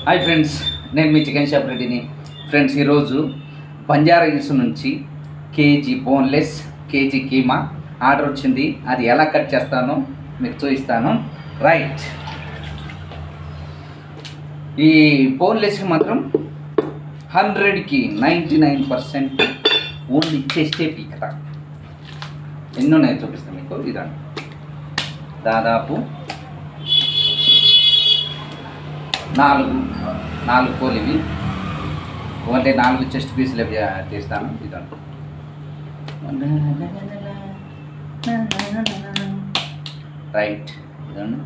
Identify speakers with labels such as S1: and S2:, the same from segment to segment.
S1: Hi friends, నేను మీ chicken shop రెడ్డిని. Friends, ఈరోజు బంజారా హిల్స్ నుంచి KG boneless, KG keema order వచ్చింది. అది ఎలా కట్ చేస్తానో మీకు చూపిస్తాను. రైట్, ఈ బోన్లెస్కి మాత్రం 100కి 99% ఓన్లీ చెస్టే పీకతా. ఎన్నో నేను చూపిస్తాను మీకు. ఇదండి, దాదాపు 4 కోళ్ళు ఇవి. అంటే 4 చెస్ట్ పీసులు తీస్తాను. ఇదండి, రైట్. ఇదండి,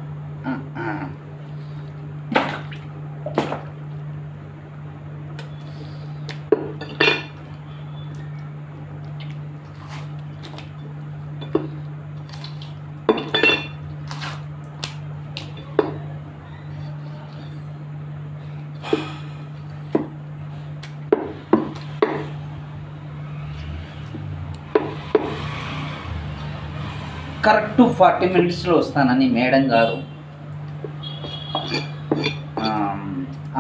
S1: కరెక్ట్ 40 మినిట్స్లో వస్తానని మేడం గారు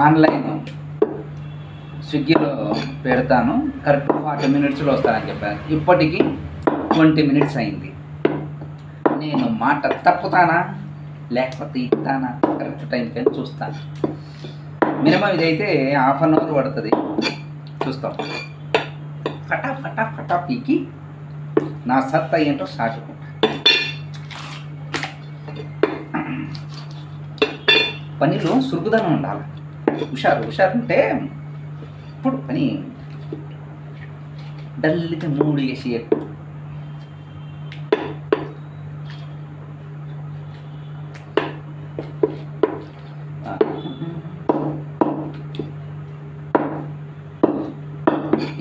S1: ఆన్లైన్ స్విగ్గీలో పెడతాను, కరెక్ట్ 40 మినిట్స్లో వస్తానని చెప్పాను. ఇప్పటికీ 20 మినిట్స్ అయింది. నేను మాట తప్పుతానా లేకపోతే ఇస్తానా కరెక్ట్ టైంకి అని చూస్తాను. మినిమం ఇదైతే ½ అన్ అవర్ పడుతుంది. చూస్తాం. ఫటా పీకి నా సత్తా ఏంటో సాటుకుంటా. పనిలో సురుగుదనం ఉండాలి. హుషారు ఉంటే ఇప్పుడు పని డల్గా 3 వేసి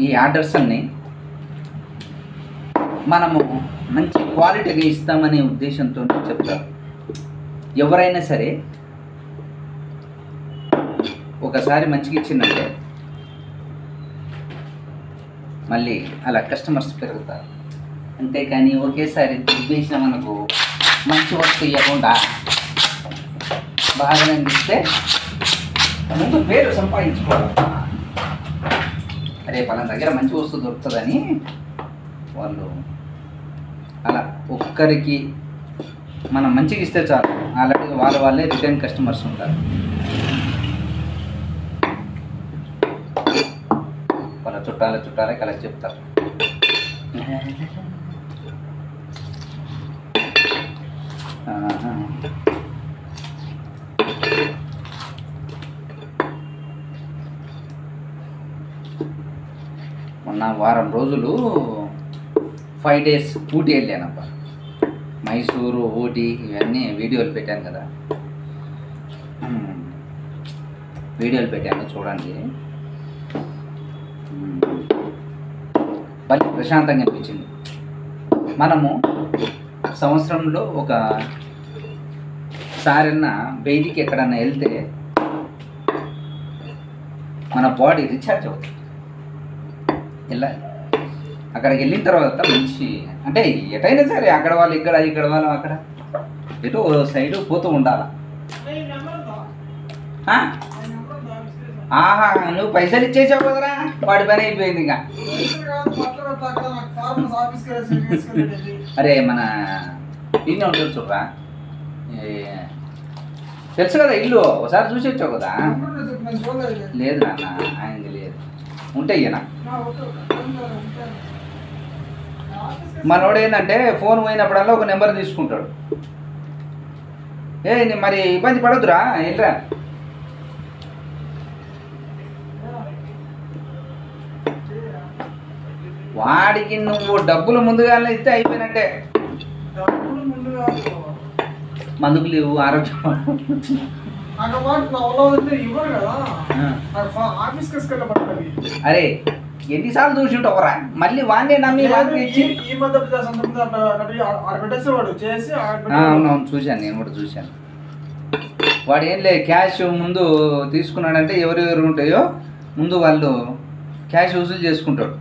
S1: ఈ ఆర్డర్స్ అన్నీ మనము మంచి క్వాలిటీగా ఇస్తామనే ఉద్దేశంతో చెప్తారు. ఎవరైనా సరే ఒకసారి మంచిగా ఇచ్చిందంటే మళ్ళీ అలా కస్టమర్స్ పెరుగుతారు. అంతేకాని ఒకేసారి దుబ్బేసిన మనకు మంచి వస్తువు ఇవ్వకుండా బాగా అందిస్తే ముందు పేరు సంపాదించుకోవాలి. అరే పలానా దగ్గర మంచి వస్తువు దొరుకుతుందని వాళ్ళు అలా ఒక్కరికి మనం మంచిగా ఇస్తే చాలు, ఆల్రెడీ వాళ్ళే రిటర్న్ కస్టమర్స్ ఉంటారు. వాళ్ళ చుట్టాలే కలెక్ట్ చెప్తారు. మొన్న వారం రోజులు 5 డేస్ ఊటీ వెళ్ళానబ్బా. మైసూరు, ఊటీ ఇవన్నీ వీడియోలు పెట్టాను కదా, వీడియోలు పెట్టాను చూడండి. మళ్ళీ ప్రశాంతంగా అనిపించింది. మనము సంవత్సరంలో ఒకసారన్నా బయటికి ఎక్కడన్నా వెళ్తే మన బాడీ రీఛార్జ్ అవుతుంది. వెళ్ళాలి. అక్కడికి వెళ్ళిన తర్వాత మంచి, అంటే ఎటైనా సరే అక్కడ వాళ్ళు ఇక్కడ వాళ్ళు అక్కడ ఎటో సైడు పోతూ ఉండాలి. ఆహా, నువ్వు పైసలు ఇచ్చేసావు కదరా, వాడి పని అయిపోయింది. ఇంకా అరే మన ఇన్ని ఉంటుంది చూడరా, తెలుసు కదా ఇల్లు, ఒకసారి చూసి వచ్చావు కదా. లేదు నాన్న, ఆయనది లేదు. ఉంటే ఈయన మనోడు ఏంటంటే ఫోన్ పోయినప్పుడల్లా ఒక నెంబర్ తీసుకుంటాడు. మరి ఇబ్బంది పడొద్దురా, ఏంట్రా. వాడికి నువ్వు డబ్బులు ముందుగానే ఇస్తే అయిపోయినట్టే. మందుకు లేవు, ఆరోగ్యం. అరే ఎన్నిసార్లు చూసి ఉంటావురా, మళ్ళీ వాడినే నమ్మి ఇచ్చి. అవునవును, చూశాను, నేను కూడా చూశాను. వాడు ఏం లేదు, క్యాష్ ముందు తీసుకున్నాడంటే ఎవరెవరు ఉంటాయో ముందు వాళ్ళు క్యాష్ వసూలు చేసుకుంటాడు.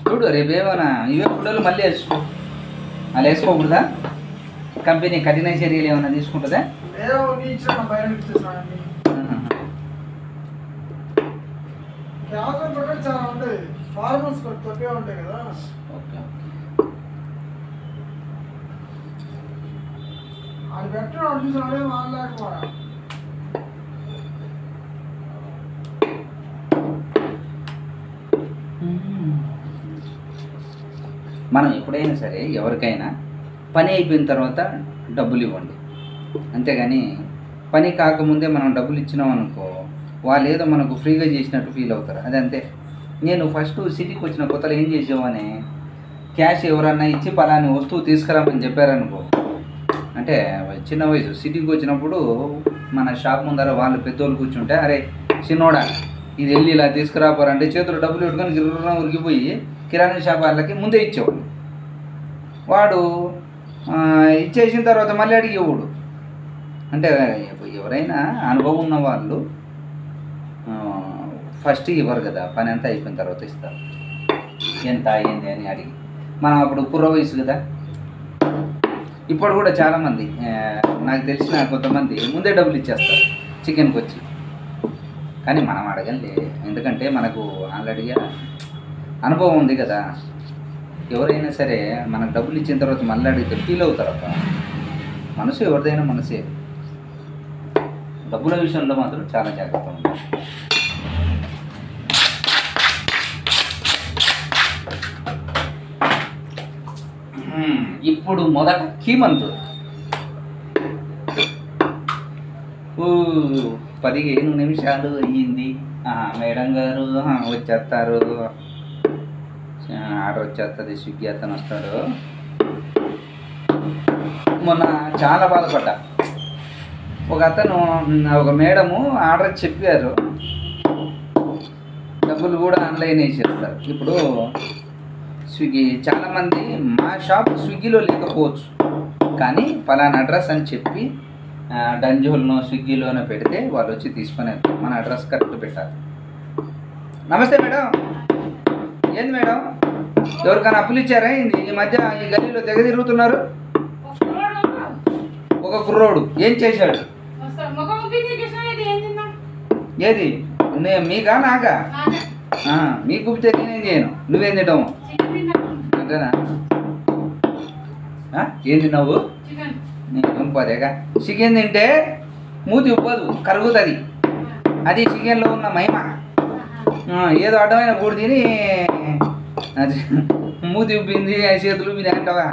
S1: చూడు రేపు ఏమైనా ఇవే గుడ్డలు మళ్ళీ వేసుకో, అలా వేసుకోకూడదా? కంపెనీ కఠిన చర్యలు ఏమైనా తీసుకుంటుందా? ఓకే మనం ఎప్పుడైనా సరే ఎవరికైనా పని అయిపోయిన తర్వాత డబ్బులు ఇవ్వండి, అంతేగాని పని కాకముందే మనం డబ్బులు ఇచ్చినాం అనుకో వాళ్ళు ఏదో మనకు ఫ్రీగా చేసినట్టు ఫీల్ అవుతారు. అది అంతే. నేను ఫస్ట్ సిటీకి వచ్చిన కొత్తలో ఏం చేసేవాని, క్యాష్ ఎవరన్నా ఇచ్చి పలాని వస్తువు తీసుకురామని చెప్పారనుకో, అంటే చిన్న వయసు సిటీకి వచ్చినప్పుడు మన షాప్ ముందర వాళ్ళు పెద్దోళ్ళు కూర్చుంటే, అరే చిన్నోడా ఇది వెళ్ళి ఇలా తీసుకురాపోరంటే చేతులు డబ్బులు పెట్టుకొని గిర్ర ఉరికిపోయి కిరాణా షాప్ వాళ్ళకి ముందే ఇచ్చేవాడు. వాడు ఇచ్చేసిన తర్వాత మళ్ళీ అడిగేవాడు. అంటే ఎవరైనా అనుభవం ఉన్న వాళ్ళు ఫస్ట్ ఇవ్వరు కదా, పని అంతా అయిపోయిన తర్వాత ఇస్తారు. ఎంత అయ్యింది అని అడిగి, మనం అప్పుడు కుర్ర వయసు కదా. ఇప్పుడు కూడా చాలామంది నాకు తెలిసిన కొంతమంది ముందే డబ్బులు ఇచ్చేస్తారు చికెన్కి వచ్చి, కానీ మనం అడగండి, ఎందుకంటే మనకు ఆల్రెడీగా అనుభవం ఉంది కదా. ఎవరైనా సరే మనకు డబ్బులు ఇచ్చిన తర్వాత మళ్ళీ అడిగితే ఫీల్ అవుతారు. అబ్బా మనసు ఎవరిదైనా మనసే, డబ్బుల విషయంలో మాత్రం చాలా జాగ్రత్తగా ఉంటారు. ఇప్పుడు మొదట కీమంతు 15 నిమిషాలు అయ్యింది. మేడం గారు వచ్చేస్తారు, ఆర్డర్ వచ్చేస్తుంది, స్విగ్గీ అతను వస్తాడు. మొన్న చాలా బాధపడ్డా. ఒక అతను ఒక మేడము ఆర్డర్ చెప్పారు, డబ్బులు కూడా ఆన్లైన్ వేసేస్తారు. ఇప్పుడు స్విగ్గీ చాలామంది మా షాప్ స్విగ్గీలో లేకపోవచ్చు, కానీ ఫలానా అడ్రస్ అని చెప్పి డంజోల్నో స్విగ్గీలోనో పెడితే వాళ్ళు వచ్చి తీసుకొని వెళ్తారు. మన అడ్రస్ కరెక్ట్ పెట్టాలి. నమస్తే మేడం. ఏంది మేడం, ఎవరికైనా అప్పులు ఇచ్చారా? ఏంది ఈ మధ్య ఈ గల్లీలో తెగ తిరుగుతున్నారు? ఒక కుర్రోడు ఏం చేశాడు? ఏది మీకా నాకా? మీకు గుప్తే నేనేం చేయను, నువ్వేం తింటావు అంతేనా? ఏం తిన్నావు? నేను పదేగా. చికెన్ తింటే మూతి ఉప్పదు, కరుగుతుంది. అది చికెన్లో ఉన్న మహిమ. ఏదో అడ్డమైన కూడి తిని మూతి ఉబ్బింది, చేతులు ఉబ్బింది అంటావా?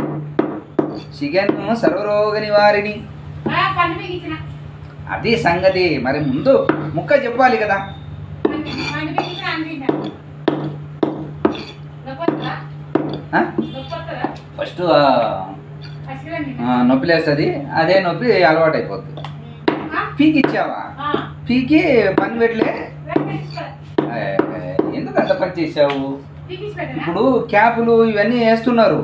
S1: చికెన్ సర్వరోగ నివారిణి, అది సంగతి. మరి ముందు ముక్క చెప్పాలి కదా. ఫస్ట్ నొప్పి లేస్తుంది, అదే నొప్పి అలవాటు అయిపోతుంది. పీకి ఇచ్చావా? పీకి పని పెట్టలే, ఎందుకు అంత పని చేసావు? ఇప్పుడు క్యాపులు ఇవన్నీ వేస్తున్నారు,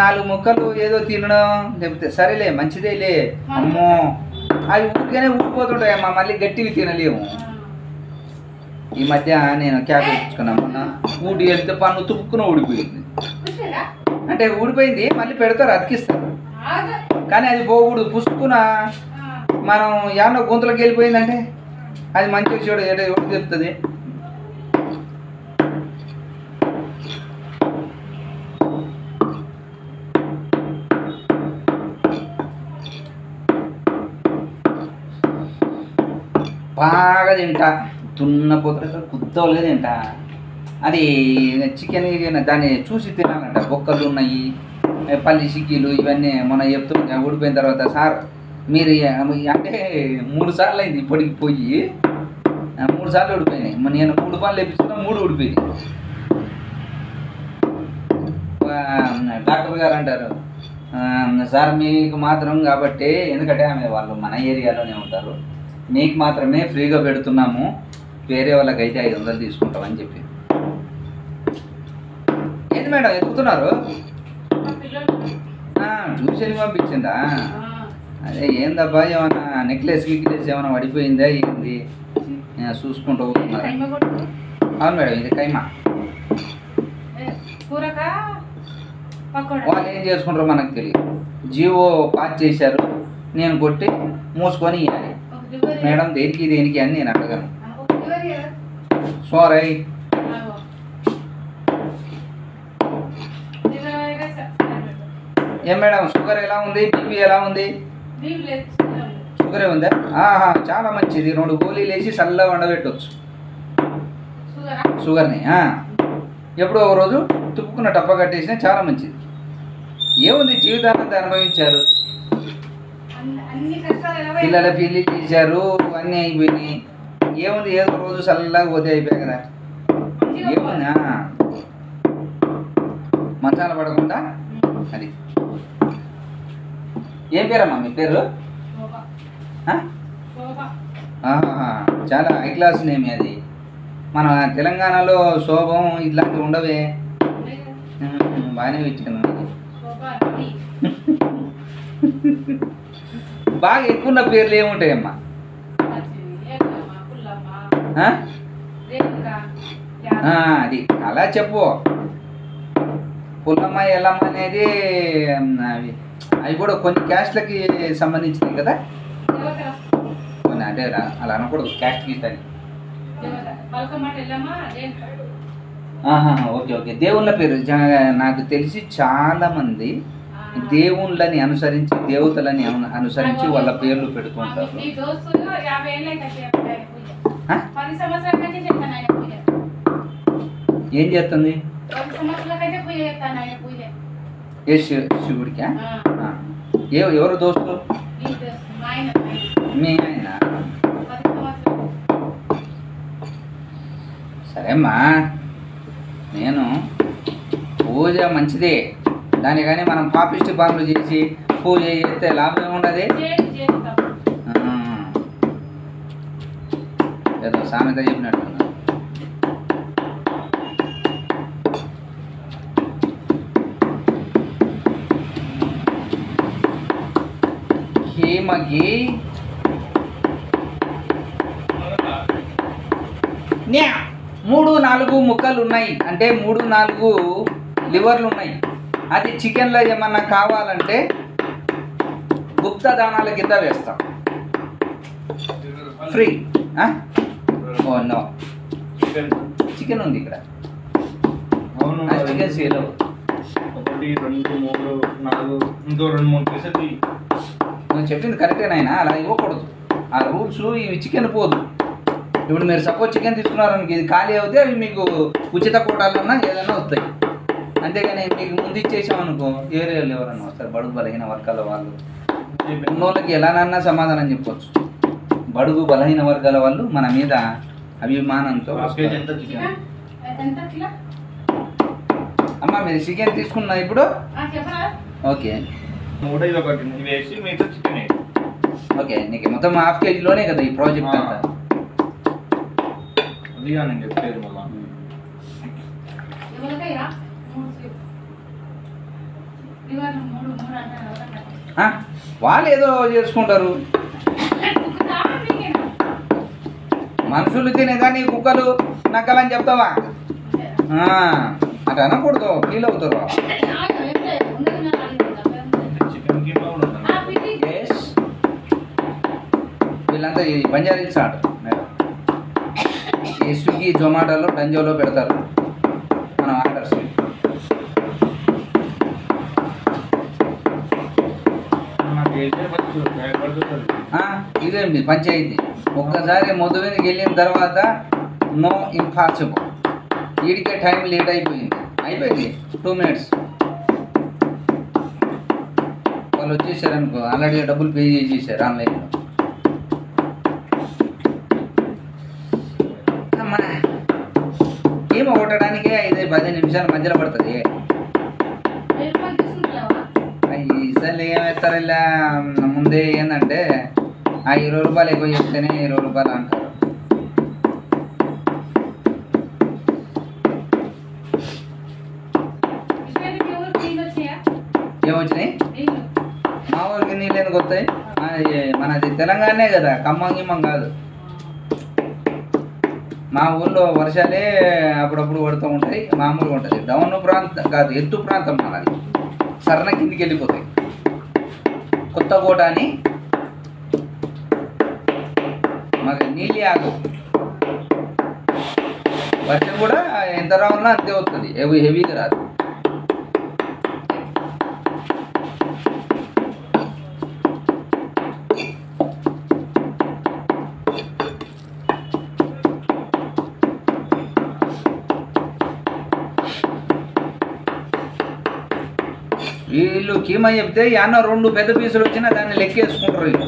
S1: 4 ముక్కలు ఏదో తినడం లేకపోతే సరేలే మంచిదేలే. అమ్మో అవి ఊరికనే ఊడిపోతుంటాయమ్మా, మళ్ళీ గట్టివి తినలేము. ఈ మధ్య నేను క్యాప్ తెచ్చుకున్నాను, మొన్న ఊడి వెళ్తే పన్ను తుక్కున ఊడిపోయింది. అంటే ఊడిపోయింది, మళ్ళీ పెడతారు, అతికిస్తారు, కానీ అది పోకూడదు. పుసుకున మనం ఏమన్నా గొంతులోకి వెళ్ళిపోయిందంటే అది మంచిగా చూడ ఎవరు చెప్తుంది. బాగా తింటా, దున్నపోతలు కుద్దలుగా తింటా. అది చికెన్ దాన్ని చూసి తినాలంట. బొక్కలు ఉన్నాయి, పల్లి చిక్కీలు ఇవన్నీ మొన్న చెప్తుంటే ఊడిపోయిన తర్వాత, సార్ మీరు అంటే 3 సార్లు అయింది ఇప్పటికి పోయి, 3 సార్లు ఊడిపోయినాయి. నేను 3 పనులు వేపించుకున్నా, 3 ఊడిపోయినాయి. డాక్టర్ గారు అంటారు, సార్ మీకు మాత్రం కాబట్టి, ఎందుకంటే ఆమె వాళ్ళు మన ఏరియాలోనే ఉంటారు, మీకు మాత్రమే ఫ్రీగా పెడుతున్నాము, వేరే వాళ్ళకైతే 500 తీసుకుంటామని చెప్పి. ఏంది మేడం ఎదుగుతున్నారు? ట్యూషన్కి పంపించిందా? అదే ఏందబ్బా, ఏమన్నా నెక్లెస్ ఏమైనా పడిపోయిందా ఏంది చూసుకుంటూ పోతున్నారు? అవును మేడం, ఇది కైమా. వాళ్ళు ఏం చేసుకుంటారో మనకు తెలియదు. జియో పాస్ చేశారు, నేను కొట్టి మూసుకొని ఇవ్వాలి. మేడం దేనికి దేనికి అని నేను అడగను. సారీ. ఏం మేడం షుగర్ ఎలా ఉంది, బీపీ ఎలా ఉంది? షుగరే ఉందా? చాలా మంచిది. 2 గోళీలు వేసి చల్లగా వండబెట్టవచ్చు షుగర్ని. ఎప్పుడో ఒక రోజు తుప్పుకున్న టప్ప కట్టేసినా చాలా మంచిది. ఏముంది, జీవితాన్ని అనుభవించారు, పిల్లల పెళ్ళి చేశారు, అన్నీ అయిపోయినాయి. ఏముంది, ఏదో రోజు చల్లగా పోతే అయిపోయాయి కదా. ఏముంది, మంచాన పడకుండా. అది ఏం పేరమ్మా మీ పేరు? చాలా హై క్లాస్ నేమ్ అది. మన తెలంగాణలో శోభం ఇట్లాంటివి ఉండవే. బాగానే పెట్టుకున్నాం. బాగా ఎక్కువ పేర్లు ఏముంటాయమ్మా? అది అలా చెప్పు. పుల్లమ్మ ఎల్లమ్మ అనేది అవి కూడా కొన్ని క్యాస్ట్లకి సంబంధించినవి కదా. కొన్ని అంటే అలా అనకూడదు, క్యాస్ట్ గీస్తాని. Okay okay. దేవుళ్ళ పేరు నాకు తెలిసి చాలా మంది దేవుళ్ళని అనుసరించి, దేవతలని అనుసరించి వాళ్ళ పేర్లు పెడుతుంటారు. ఏం చేస్తుంది? ఏ శివుడికా? ఎవరు దోస్తు? మీ ఆయన? సరేమ్మా, నేను పూజ మంచిదే దాని, కానీ మనం పాపిష్టి పనులు చేసి పూజ చేస్తే లాభం ఏముండదు. ఏదో సామెత చెప్పినట్టు. హేమకి 3-4 ముక్కలు ఉన్నాయి అంటే 3-4 లివర్లు ఉన్నాయి. అది చికెన్లో ఏమన్నా కావాలంటే గుప్త దానాల కింద వేస్తాం, ఫ్రీ. ఓ నో, చికెన్ ఉంది ఇక్కడ. చికెన్ సేల్
S2: 1 2 3 4 ఇంకో 2-3 పీసెస్.
S1: నువ్వు చెప్పింది కరెక్టేనాయనా, అలా ఇవ్వకూడదు. ఆ రూల్స్ ఇవి చికెన్ పోదు. ఇప్పుడు మీరు సపోజ్ చికెన్ తీసుకున్నారనుకో, ఇది ఖాళీ అవుతే అవి మీకు ఉచిత కోటాలన్నా ఏదైనా వస్తాయి. అంతేగాని మీకు ముందు ఇచ్చేసామనుకో ఏరియాలో ఎవరన్నా వస్తారు, బడుగు బలహీన వర్గాల వాళ్ళు. ఉన్నోళ్ళకి ఎలానన్నా సమాధానం చెప్పవచ్చు. బడుగు బలహీన వర్గాల వాళ్ళు మన మీద అభిమానంతో. అమ్మా మీరు చికెన్ తీసుకున్నా ఇప్పుడు? Okay okay. నీకు మొత్తం ½ కేజీలోనే కదా ఈ ప్రాజెక్ట్ అంతా. వాళ్ళు ఏదో చేసుకుంటారు, మనుషులు తినేదాన్ని కుక్కలు నక్కలని చెప్తావా? అటు అనకూడదు, ఫీల్ అవుతారు. వీళ్ళంతా ఈ బంజారా హిల్స్ ఆట ఈ స్విగ్గీ జొమాటోలో డంజోలో పెడతారు మనం ఆర్డర్స్. ఇదేంటి పంచాయతీ? ఒక్కసారి మొదటి మీదకి వెళ్ళిన తర్వాత నో ఇంపాసిబుల్. వీడికే టైం లేట్ అయిపోయింది 2 minutes. వాళ్ళు వచ్చేసారు అనుకో, ఆల్రెడీ డబ్బులు పే చేసేసారు ఆన్లైన్లో. ఏమో కొట్టడానికే 5-10 నిమిషాల మధ్యలో పడుతుంది. ఈసారి ఏమేస్తారు ఇలా ముందే ఏంటంటే 20 రూపాయలు ఎక్కువ చెప్తేనే 20 రూపాయలు అంటారు. ఏమొచ్చినాయి? మా ఊరికి నీళ్ళు ఎందుకు వస్తాయి? మనది తెలంగాణనే కదా, ఖమ్మం గిమ్మం కాదు. మా ఊళ్ళో వర్షాలే అప్పుడప్పుడు పడుతూ ఉంటాయి, మామూలుగా ఉంటుంది. డౌన్ ప్రాంతం కాదు, ఎత్తు ప్రాంతం మనది. సరణ కిందికి వెళ్ళిపోతాయి. కొత్తకోట అని మాకు నీళ్ళు ఆగు వర్షం కూడా ఎంత రావాలన్నా అంతే వస్తుంది హెవీగా రాదు. వీళ్ళు కీమా చెప్తే యాన్న 2 పెద్ద పీసులు వచ్చినా దాన్ని లెక్కేసుకుంటారు వీళ్ళు.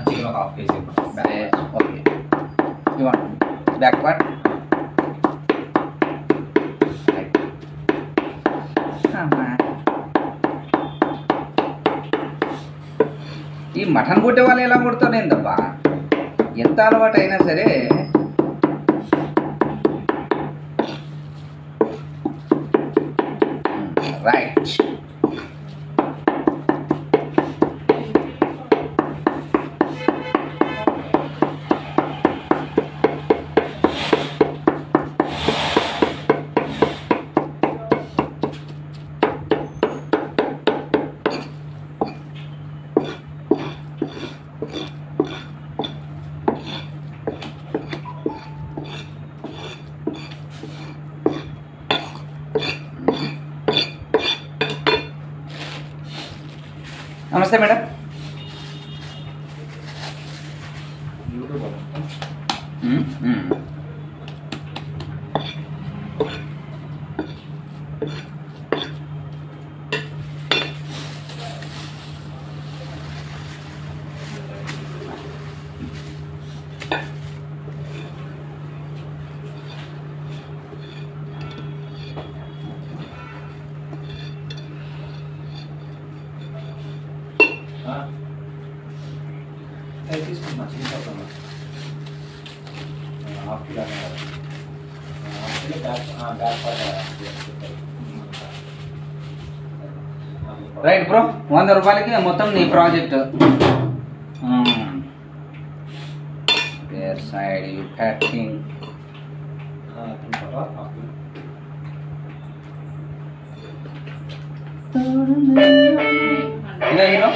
S2: చికెన్ ఒక 1/2 kg.
S1: ఓకే ఇవ్వండి బ్యాక్ పార్ట్. ఈ మటన్ కొట్టే వాళ్ళు ఎలా కొడతారు ఏందబ్బా, ఎంత అలవాటు అయినా సరే. రైట్ నమస్తే మేడం.
S2: తీసుకున్నా చికెన్
S1: రైట్ బ్రో, 100 రూపాయలకి మొత్తం నీ project. Where side you packing. ఇదే హీరో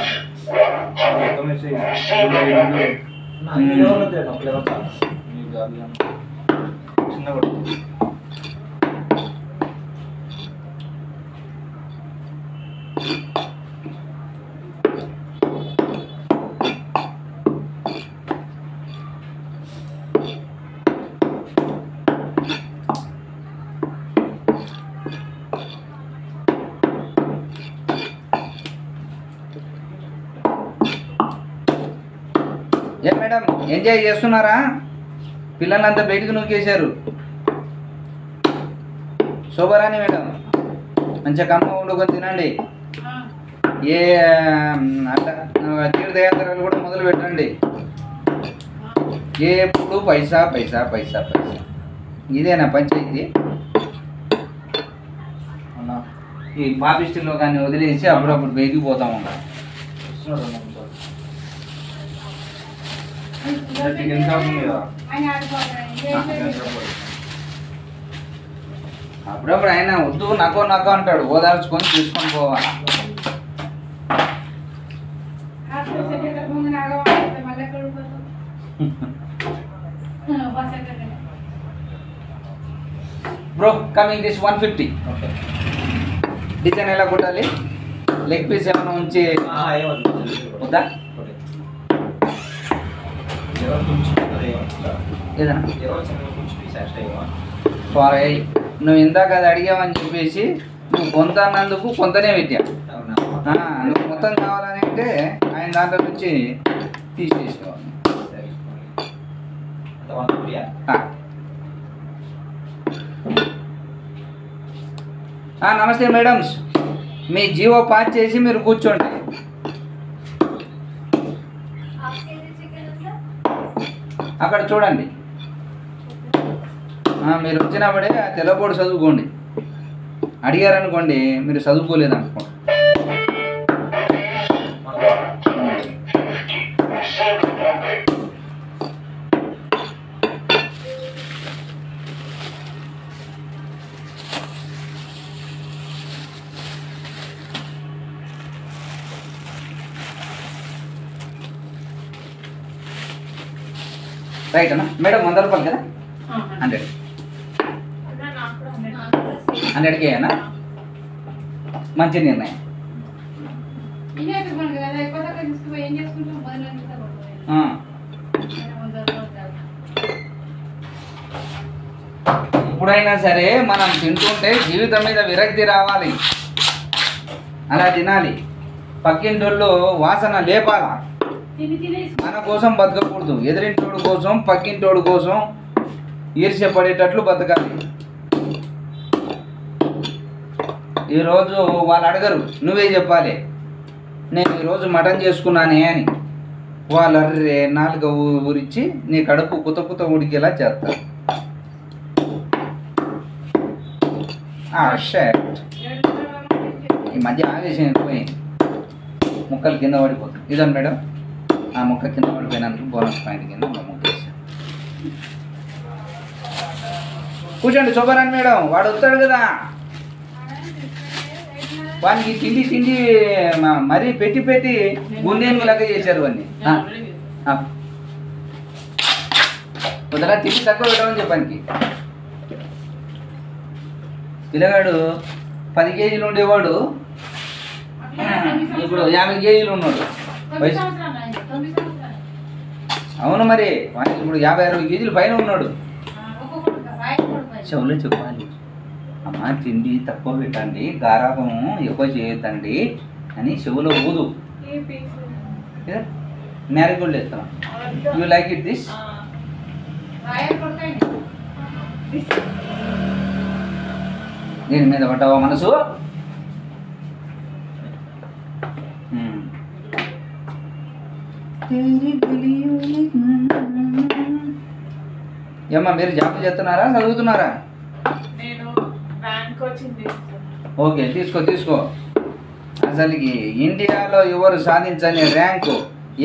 S2: చిన్న
S1: ఏ మేడం ఎంజాయ్ చేస్తున్నారా? పిల్లలంతా బయటకు నూకేశారు. శోభరాని మేడం మంచిగా కమ్మ వండుకొని తినండి. ఏ అట్లా తీర్థయాత్రలు కూడా మొదలు పెట్టండి. ఎప్పుడు పైసా పైసా పైసా పైసా, ఇదేనా పంచాయతీ? ఈ పాపిస్టుల్లో కానీ వదిలేసి అప్పుడప్పుడు బయటికి పోతా ఉండాలి.
S2: చికెన్ షాప్ ఉంది కదా,
S1: అప్పుడప్పుడు ఆయన వద్దు నక్కో నక్కో అంటాడు, ఓదార్చుకొని తీసుకొని పోవాలి. Bro coming this 150. డిజైన్ ఎలా కొట్టాలి? లెగ్ పీస్ ఏమైనా ఉంచి వద్దా? ఏదన్నా సారీ, నువ్వు ఇందాక అది అడిగావని చెప్పేసి నువ్వు కొంత అన్నందుకు కొంతనే పెట్టా. నువ్వు మొత్తం కావాలని అంటే ఆయన దాంట్లో నుంచి తీసేసేవాడు. నమస్తే మేడమ్స్, మీ జియో పాస్ చేసి మీరు కూర్చోండి. అక్కడ చూడండి, మీరు వచ్చినప్పుడే ఆ తెల్లబోర్డు చదువుకోండి. అడిగారనుకోండి మీరు చదువుకోలేదు అనుకోండి. రైట్ అన్న మేడం 100 రూపాయలు కదా 100 100కే అన్న మంచి నిర్ణయం ఎప్పుడైనా సరే మనం తింటుంటే జీవితం మీద విరక్తి రావాలి, అలా తినాలి. పక్కింటోళ్ళు వాసన లేపాల. మన కోసం బతకకూడదు, ఎదురింటోడు కోసం పక్కింటోడు కోసం ఈర్ష్య పడేటట్లు బతకాలి. ఈరోజు వాళ్ళు అడగరు, నువ్వే చెప్పాలి నేను ఈరోజు మటన్ చేసుకున్నానే అని. వాళ్ళు అర్రే నాలుగ ఊరిచ్చి నీ కడుపు కుత కుత ఉడికేలా చేస్తారు. షర్ట్ ఈ మధ్య ఆవేశం ఎక్కువైంది, ముక్కలు కింద పడిపోతుంది. ఇదండి మేడం, ఆ ముక్క కింద పడిపోయినందుకు బోనస్ పాయింట్ కింద ముక్క వేసాను. కూర్చోండి శోభరాని మేడం, వాడు వస్తాడు కదా, వానికి తిండి తిండి మరీ పెట్టి పెట్టి గుండెను లెక్క చేశారు వాడిని. కొద్దిగా తిండి తక్కువ పెట్టమని చెప్పానికి. పిల్లగాడు 10 కేజీలు ఉండేవాడు ఇప్పుడు 50 కేజీలు ఉన్నాడు వయసు. అవును మరి వానికి ఇప్పుడు 50-60 కేజీలు పైన ఉన్నాడు. చెవులో చెప్పాలి, అమ్మ తిండి తక్కువ పెట్టండి, గారాబం ఎక్కువ చేయొద్దండి అని చెవులో ఊదు. మ్యారీగోల్డ్ వేస్తాం. You like it this? దీని మీద పడ్డావా మనసు? ఏమ్మా మీరు జాబ్ చేస్తున్నారా చదువుతున్నారా? ఓకే తీసుకో. అసలుకి ఇండియాలో ఎవరు సాధించని ర్యాంకు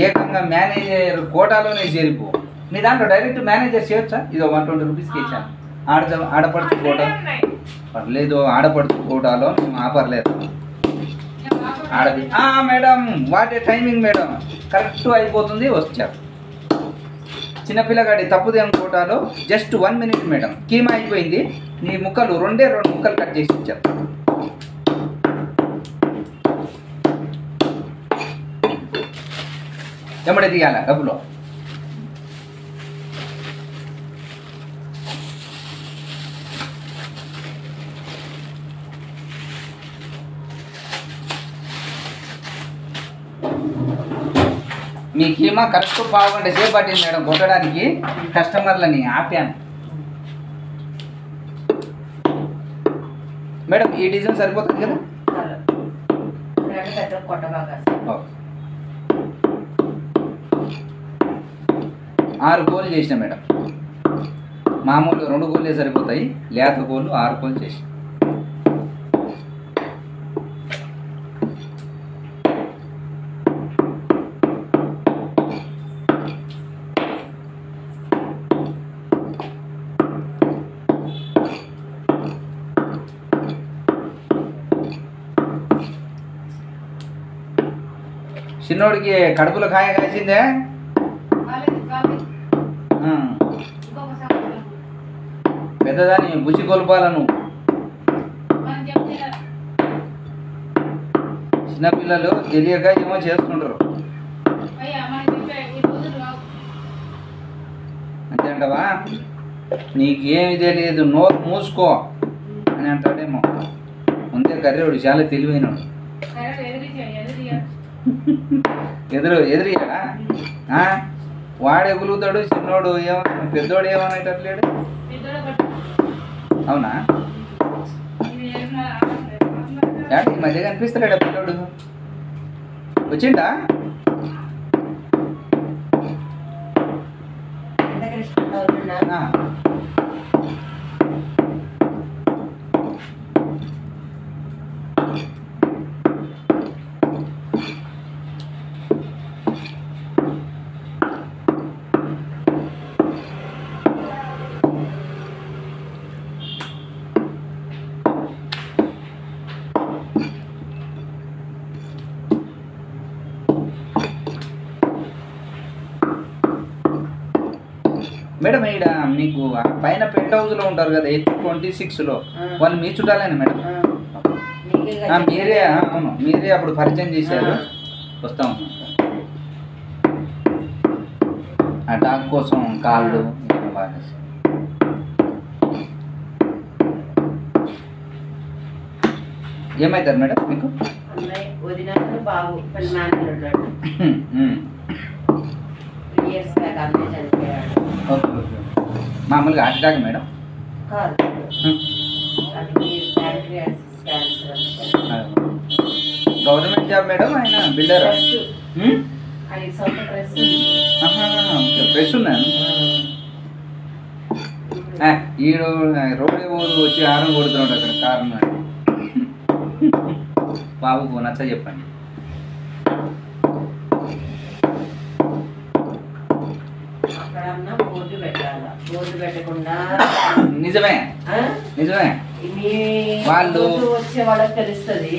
S1: ఏకంగా మేనేజర్ కోటాలోనే చేరిపో. మీ దాంట్లో డైరెక్ట్ మేనేజర్ చేయొచ్చా? ఇదో 120 రూపీస్కి ఇచ్చాను. ఆడపడుచు కోటా పర్లేదు, ఆడపడుచు కోటాలో మేము ఆపర్లేదు. Madam what a timing madam, correct అయిపోతుంది వచ్చారు. చిన్నపిల్లగాడి తప్పుదేం కోటాలో జస్ట్ 1 మినిట్ మేడం, కీమా అయిపోయింది. నీ ముక్కలు 2 ముక్కలు కట్ చేసి ఇచ్చారు. ఎమ్మడే తీయాలా డబ్బులో? మీ కీమా కరెక్ట్ 1/2 గంట సేపు పట్టింది మేడం కొట్టడానికి. కస్టమర్లని ఆపాను మేడం. ఈ డిజైన్ సరిపోతుంది కదా? 6 కోళ్ళు చేసిన మేడం. మామూలుగా 2 కోళ్ళే సరిపోతాయి, లేత కోళ్ళు 6 కోళ్ళు చేసిన. చిన్నోడికి కడుపులో కాయ కాసిందే. పెద్దదాన్ని బుసి కొలుపాలను. చిన్నపిల్లలు తెలియక ఏమో చేస్తుంటారు. అంతే అంటవా? నీకేమి తెలియదు, నోరు మూసుకో అని అంటాడేమో. ముందే కర్రేవాడు చాలా తెలివైనడు. ఎదురుయాడా? వాడే గులుగుతాడు. చిన్నోడు ఏమన్నా, పెద్దోడు ఏమనేటట్లేడు. అవునా? ఈ మధ్య కనిపిస్తలేడా పిల్లోడు? వచ్చిండా? మేడం ఇక్కడ మీకు ఆ పైన పెంట్ హౌస్లో ఉంటారు కదా 26లో వాళ్ళు మీ చుట్టాలేనా మేడం? మీరే అవును మీరే అప్పుడు పరిచయం చేశారు. వస్తా ఉన్నాం ఆ డాగ్ కోసం కాళ్ళు బాగా. ఏమవుతారు మేడం మీకు? ఓకే ఓకే మామూలుగా heart attack madam? Government job madam ఆయన బిల్డర్? ప్రెస్ ఉన్నాను ఈడు రోడ్ వచ్చి హారం కొడుతున్నాడు అక్కడ కారణం. బాబుకు నచ్చ చెప్పండి. నిజమే నిజమే వాళ్ళు
S3: వచ్చే వాళ్ళకి తెలుస్తుంది.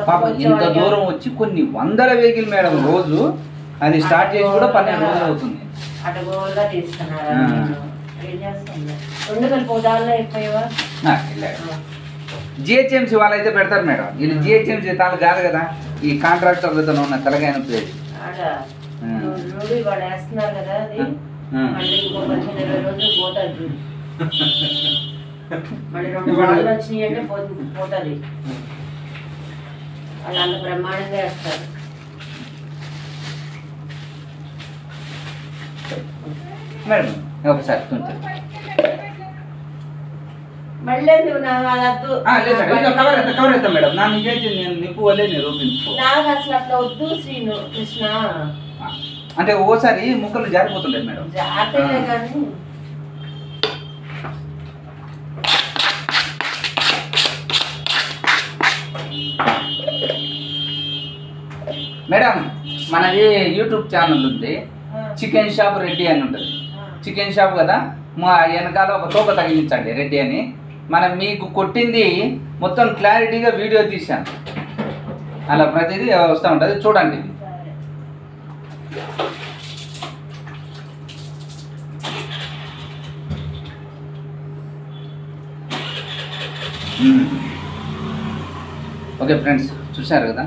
S1: పాపం ఇంత దూరం వచ్చి కొన్ని వందల వెహికల్ మేడం రోజు అది స్టార్ట్ చేసి కూడా 12 రోజులు అవుతుంది.
S3: అటుగోలుగా తీసుకున్నారు. ఏం చేస్తుంది 2 కలిపి ఉదాహరణ అయిపోయేవా?
S1: జిహెచ్ఎంసీ వాళ్ళు అయితే పెడతారు మేడం. వీళ్ళు జిహెచ్ఎంసీ తాను కాదు కదా ఈ కాంట్రాక్టర్లతో ఉన్న తలకాయ ప్లేస్
S3: వాళ్ళు వేస్తున్నారు కదా అది మళ్ళీ ఇంకో 15-20 రోజులు పోతుంది. మళ్ళీ 2 వారాలు వచ్చినాయి అంటే పోతుంది. వాళ్ళు అంత బ్రహ్మాండంగా వేస్తారు.
S1: మేడం ఒకసారి
S3: మళ్ళీ నువ్వు
S1: కవర్ అవుతాం మేడం. నా నిజైతే నేను నిప్పు వల్లే నిరూపించుకో.
S3: నాకు అసలు అట్లా వద్దు శ్రీను కృష్ణ.
S1: అంటే ఓసారి ముక్కలు జారిపోతుండే మేడం.
S3: జాగ్రత్తలే కానీ
S1: మేడం మనది యూట్యూబ్ ఛానల్ ఉంది చికెన్ షాప్ రెడ్డి అని ఉంటుంది. చికెన్ షాప్ కదా మా వెనకాల ఒక తోక తగిలించండి రెడ్డి అని. మనం మీకు కొట్టింది మొత్తం క్లారిటీగా వీడియో తీశాను. అలా ప్రతిదీ వస్తూ ఉంటుంది చూడండి. ఓకే ఫ్రెండ్స్ చూశారు కదా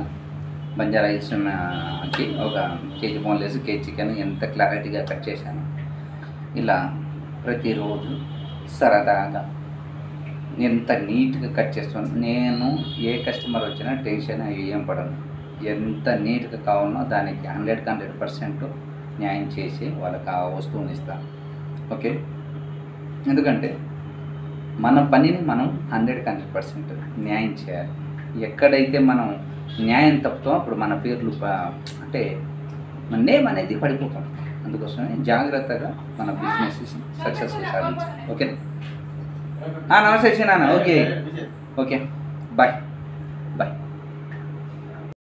S1: బంజారా హిల్స్కి ఒక కేజీ బోన్లెస్ కేజీ చికెన్ ఎంత క్లారిటీగా కట్ చేశాను. ఇలా ప్రతిరోజు సరదాగా ఎంత నీట్గా కట్ చేస్తాను. నేను ఏ కస్టమర్ వచ్చినా టెన్షన్ ఏం పడను. ఎంత నీట్గా కావాలనో దానికి 100% న్యాయం చేసి వాళ్ళకి ఆ వస్తువుని ఇస్తాను. ఓకే ఎందుకంటే మన పనిని మనం 100% న్యాయం చేయాలి. ఎక్కడైతే మనం న్యాయం తప్పుతాం అప్పుడు మన పేర్లు అంటే మన నేమ్ అనేది పడిపోతాం. అందుకోసమే జాగ్రత్తగా మన బిజినెస్ సక్సెస్ సాధించాలి. ఓకే నమస్తే చిన్న. Okay okay bye.